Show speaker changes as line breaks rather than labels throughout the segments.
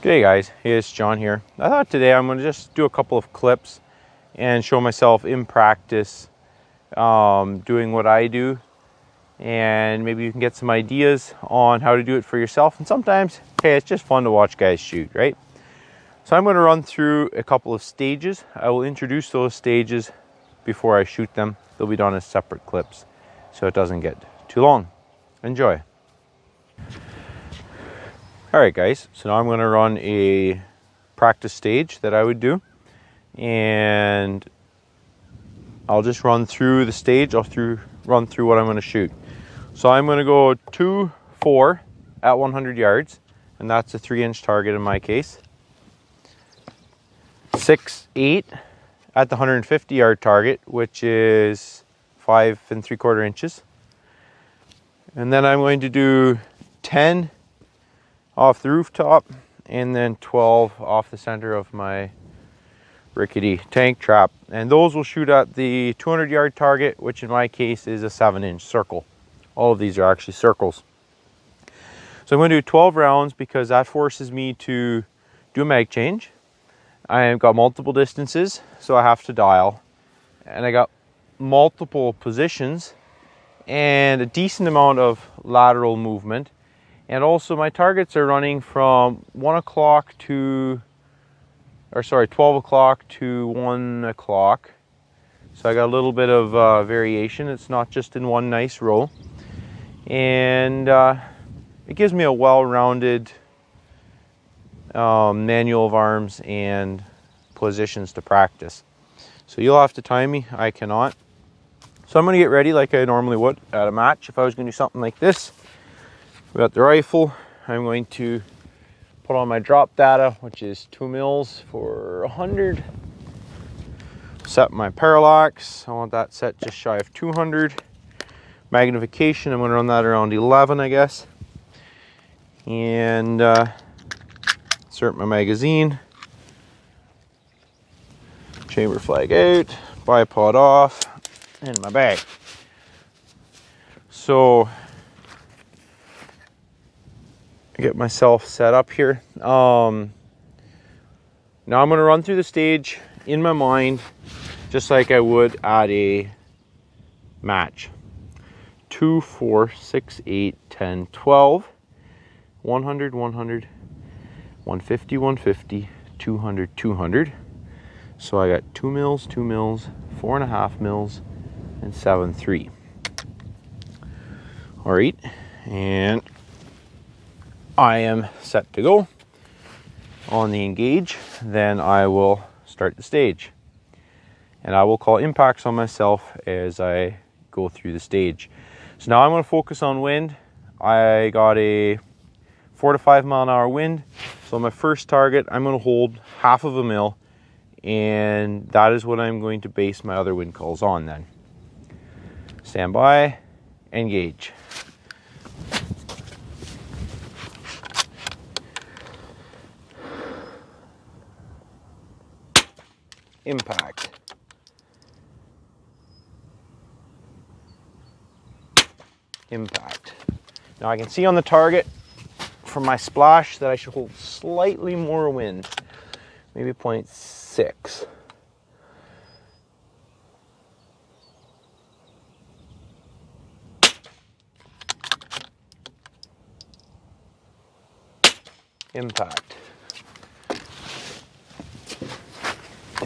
G'day guys, hey, it's John here. I thought today I'm going to just do a couple of clips and show myself in practice doing what I do, and maybe you can get some ideas on how to do it for yourself. And sometimes, hey, it's just fun to watch guys shoot, right? So I'm going to run through a couple of stages. I will introduce those stages before I shoot them. They'll be done as separate clips so it doesn't get too long. Enjoy. Alright guys, so now I'm going to run a practice stage that I would do, and I'll just run through the stage. I'll run through what I'm going to shoot. So I'm going to go 2-4 at 100 yards, and that's a 3-inch target in my case. 6-8 at the 150 yard target, which is 5 3/4 inches. And then I'm going to do 10 off the rooftop, and then 12 off the center of my rickety tank trap. And those will shoot at the 200 yard target, which in my case is a 7-inch circle. All of these are actually circles. So I'm going to do 12 rounds because that forces me to do a mag change. I've got multiple distances, so I have to dial. And I got multiple positions and a decent amount of lateral movement. And also my targets are running from 12 o'clock to 1 o'clock. So I got a little bit of variation. It's not just in one nice row. And it gives me a well-rounded manual of arms and positions to practice. So you'll have to time me, I cannot. So I'm going to get ready like I normally would at a match if I was going to do something like this. We got the rifle. I'm going to put on my drop data, which is 2 mils for 100. Set my parallax. I want that set just shy of 200. Magnification, I'm going to run that around 11, I guess. And insert my magazine. Chamber flag out. Bipod off. And my bag. So get myself set up here. Now I'm going to run through the stage in my mind just like I would at a match. 2, 4, 6, 8, 10, 12, 100, 100, 150, 150, 200, 200. So I got 2 mils, 2 mils, 4.5 mils, and 7.3. All right, and I am set to go on the engage. Then I will start the stage, and I will call impacts on myself as I go through the stage. So now I'm going to focus on wind. I got a 4 to 5 mile an hour wind. So my first target, I'm going to hold 1/2 mil, and that is what I'm going to base my other wind calls on then. Stand by, engage. Impact. Impact. Now I can see on the target from my splash that I should hold slightly more wind, maybe 0.6. Impact.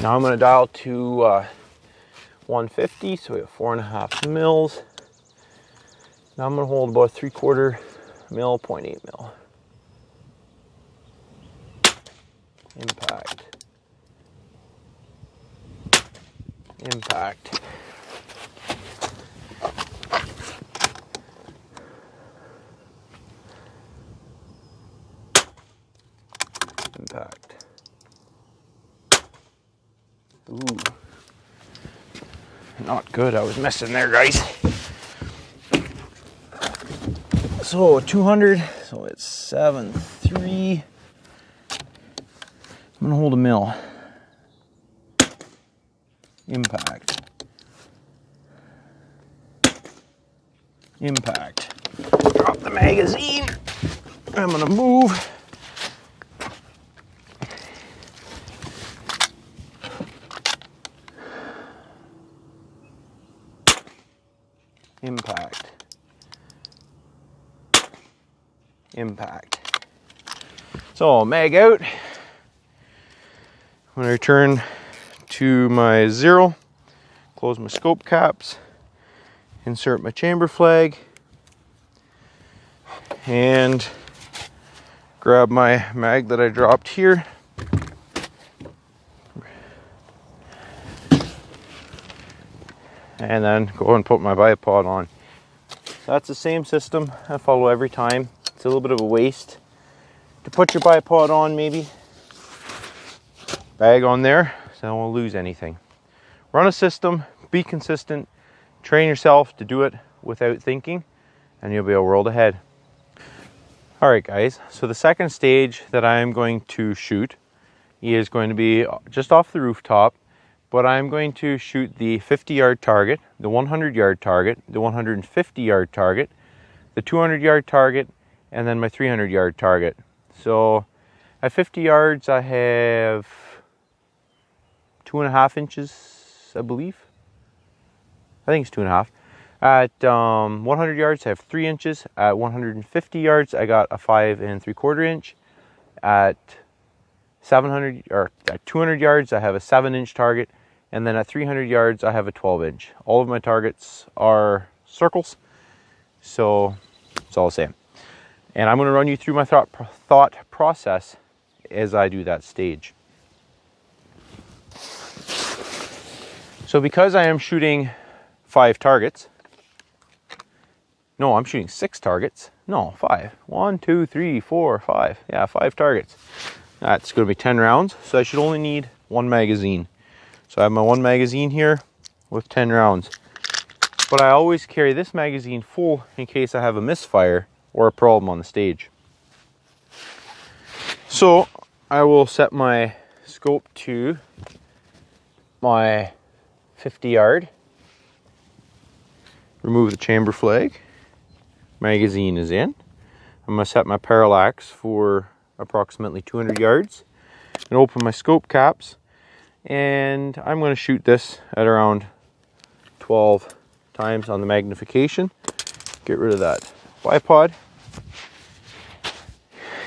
Now I'm going to dial to 150, so we have 4.5 mils. Now I'm going to hold about 3/4 mil, 0.8 mil. Impact. Impact. Impact. Ooh. Not good. I was missing there, guys. So 200, so it's 7.3. I'm gonna hold a mil. Impact. Impact. Drop the magazine. I'm gonna move. impact, impact. So mag out. I'm going to return to my zero, close my scope caps, insert my chamber flag, and grab my mag that I dropped here. And then go and put my bipod on. So that's the same system I follow every time. It's a little bit of a waste to put your bipod on, maybe. Bag on there, so I won't lose anything. Run a system, be consistent, train yourself to do it without thinking, and you'll be a world ahead. Alright guys, so the second stage that I'm going to shoot is going to be just off the rooftop, but I'm going to shoot the 50-yard target, the 100-yard target, the 150-yard target, the 200-yard target, and then my 300-yard target. So at 50 yards I have 2.5 inches, I believe. I think it's 2.5. At 100 yards, I have 3 inches. At 150 yards, I got a 5 3/4 inch. At 200 yards, I have a 7-inch target, and then at 300 yards, I have a 12-inch. All of my targets are circles, so it's all the same. And I'm going to run you through my thought process as I do that stage. So because I am shooting 5 targets. No, I'm shooting 6 targets. No, 5. 1, 2, 3, 4, 5. Yeah, 5 targets. That's going to be 10 rounds. So I should only need 1 magazine. So I have my 1 magazine here with 10 rounds. But I always carry this magazine full in case I have a misfire or a problem on the stage. So I will set my scope to my 50 yard. Remove the chamber flag. Magazine is in. I'm going to set my parallax for approximately 200 yards and open my scope caps, and I'm going to shoot this at around 12 times on the magnification. Get rid of that bipod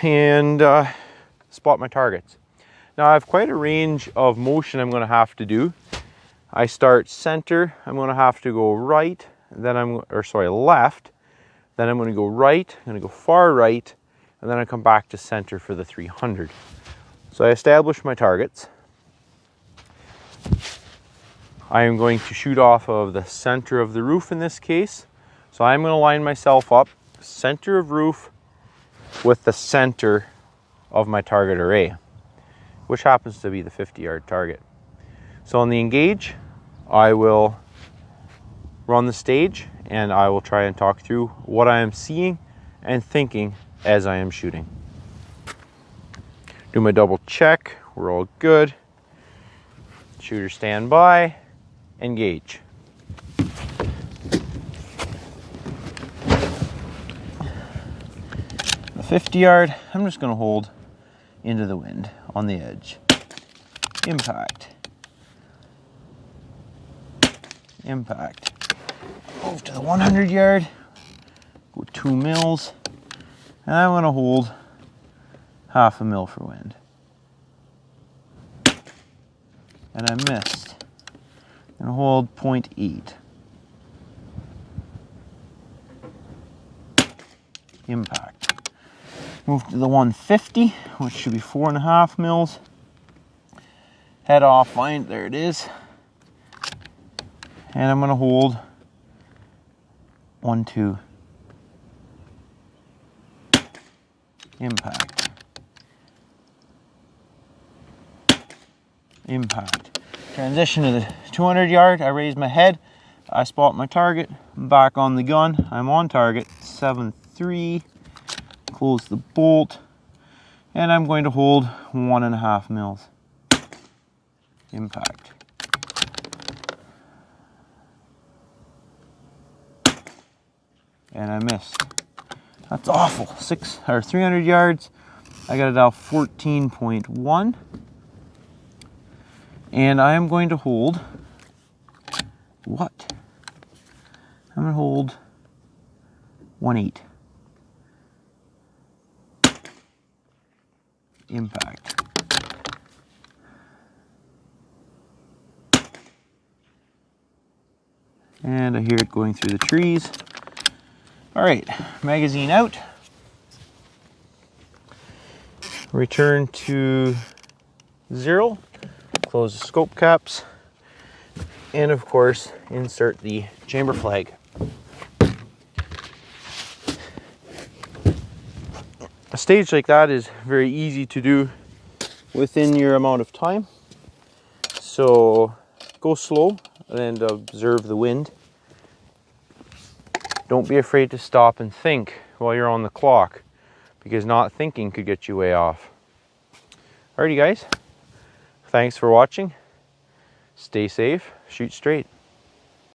and spot my targets. Now I have quite a range of motion I'm going to have to do. I start center, I'm going to have to go right, then left, then I'm going to go right, I'm going to go far right, and then I come back to center for the 300. So I establish my targets. I am going to shoot off of the center of the roof in this case. So I'm going to line myself up, center of roof with the center of my target array, which happens to be the 50-yard target. So on the engage, I will run the stage and I will try and talk through what I am seeing and thinking as I am shooting. Do my double check, we're all good. Shooter stand by, engage. The 50 yard, I'm just going to hold into the wind on the edge. Impact. Impact. Move to the 100 yard, go 2 mils, and I'm going to hold 0.5 mil for wind. And I missed. And hold 0.8. Impact. Move to the 150, which should be 4.5 mils. Head off, find, there it is. And I'm going to hold 1, 2. Impact. Impact. Transition to the 200 yard. I raise my head. I spot my target. I'm back on the gun. I'm on target. 7.3. Close the bolt. And I'm going to hold 1.5 mils. Impact. And I missed. That's awful. 300 yards. I got it out 14.1. And I am going to hold what? I'm gonna hold 1/8. Impact. And I hear it going through the trees. All right, magazine out. Return to 0. Close the scope caps. And of course, insert the chamber flag. A stage like that is very easy to do within your amount of time. So go slow and observe the wind. Don't be afraid to stop and think while you're on the clock, because not thinking could get you way off. Alrighty guys, thanks for watching. Stay safe, shoot straight.